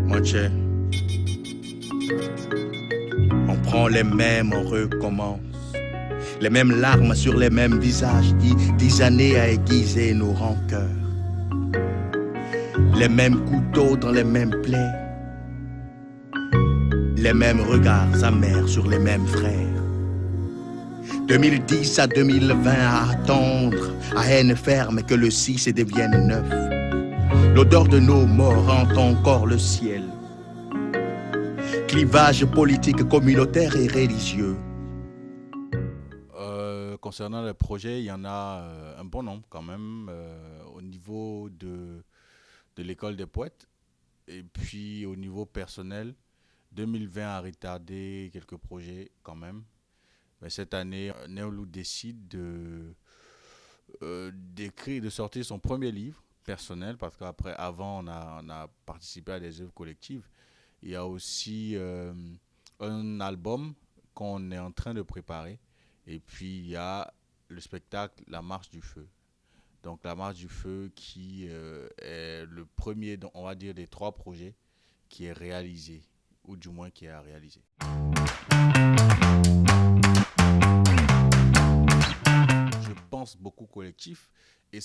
Moche. On prend les mêmes, on recommence. Les mêmes larmes sur les mêmes visages, 10 années à aiguiser nos rancœurs. Les mêmes couteaux dans les mêmes plaies. Les mêmes regards amers sur les mêmes frères. 2010 à 2020 à attendre, à haine ferme que le 6 devienne 9. L'odeur de nos morts hante encore le ciel. Clivage politique, communautaire et religieux. Concernant les projets, il y en a un bon nombre quand même au niveau de l'école des poètes. Et puis au niveau personnel, 2020 a retardé quelques projets quand même. Mais cette année, Néolou décide d'écrire, de sortir son premier livre personnel, parce qu'avant on a participé à des œuvres collectives. Il y a aussi un album qu'on est en train de préparer. Et puis il y a le spectacle La Marche du Feu. Donc La Marche du Feu qui est le premier, on va dire, des 3 projets qui est réalisé, ou du moins qui est à réaliser. Je pense beaucoup collectif, et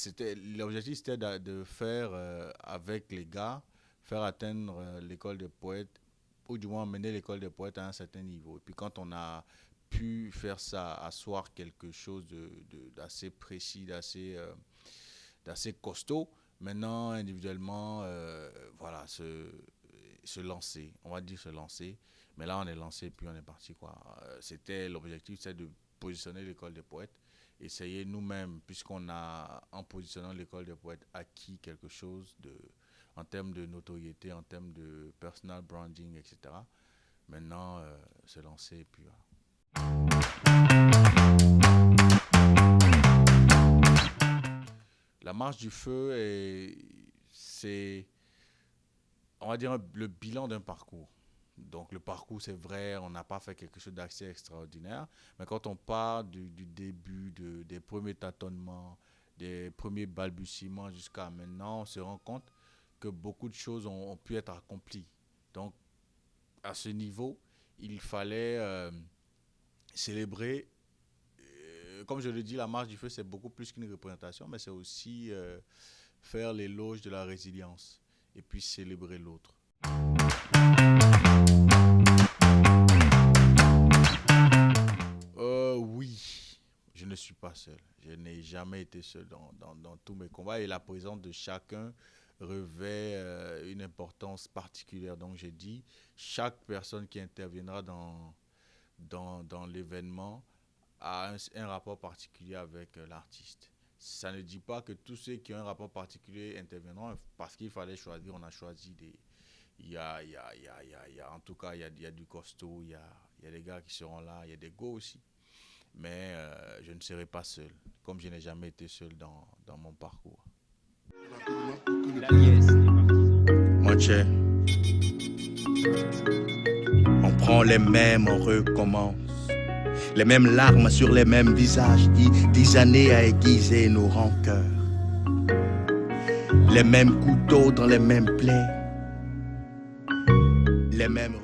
l'objectif c'était de faire avec les gars, faire atteindre l'école des poètes, ou du moins mener l'école des poètes à un certain niveau. Et puis quand on a pu faire ça, asseoir quelque chose d'assez précis, d'assez costaud, maintenant individuellement, voilà, se lancer, on va dire se lancer. Mais là on est lancé, puis on est parti, quoi. C'était l'objectif, c'est de positionner l'école des poètes, essayer nous-mêmes, puisqu'on a, en positionnant l'école des poètes, acquis quelque chose en termes de notoriété, en termes de personal branding, etc. Maintenant, se lancer, et puis voilà. La Marche du Feu, c'est, on va dire, le bilan d'un parcours. Donc le parcours, c'est vrai, on n'a pas fait quelque chose d'assez extraordinaire, mais quand on part du début, des premiers tâtonnements, des premiers balbutiements jusqu'à maintenant, on se rend compte que beaucoup de choses ont pu être accomplies. Donc à ce niveau, il fallait célébrer. Comme je le dis, la Marche du Feu, c'est beaucoup plus qu'une représentation, mais c'est aussi faire l'éloge de la résilience et puis célébrer l'autre. Oui, je ne suis pas seul. Je n'ai jamais été seul dans tous mes combats, et la présence de chacun revêt une importance particulière. Donc j'ai dit, chaque personne qui interviendra dans l'événement a un rapport particulier avec l'artiste. Ça ne dit pas que tous ceux qui ont un rapport particulier interviendront, parce qu'il fallait choisir, on a choisi en tout cas, il y a du costaud, il y a des gars qui seront là, il y a des go aussi. Mais je ne serai pas seul, comme je n'ai jamais été seul dans mon parcours. Moche. On prend les mêmes, on recommence. Les mêmes larmes sur les mêmes visages, 10 années à aiguiser nos rancœurs. Les mêmes couteaux dans les mêmes plaies. Les mêmes